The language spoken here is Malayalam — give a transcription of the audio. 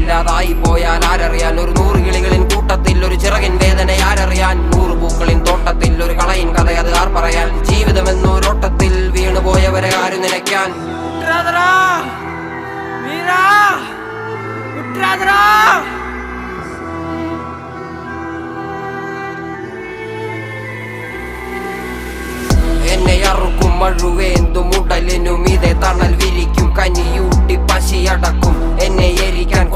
ഇല്ലാതായി പോയാൽ ആരറിയാൻ? ഒരു 100 കിളികളിൻ കൂട്ടത്തിൽ ഒരു ചിറകിൻ വേദന ആരറിയാൻ? 100 പൂക്കളിൻ തോട്ടത്തിൽ ഒരു കളയിൻ കഥ അത് ആർ പറയാൻ? ജീവിതമെന്നൊരോട്ടത്തിൽ വീണുപോയവരെ ആര് നിലയ്ക്കാൻ? എന്നെ അറുക്കും മഴുവേന്തും ഉടലിനും ഇതേ തണൽ വിരിക്കും, കനിയൂട്ടി പശിയടക്കും എന്നെ എരിക്കാൻ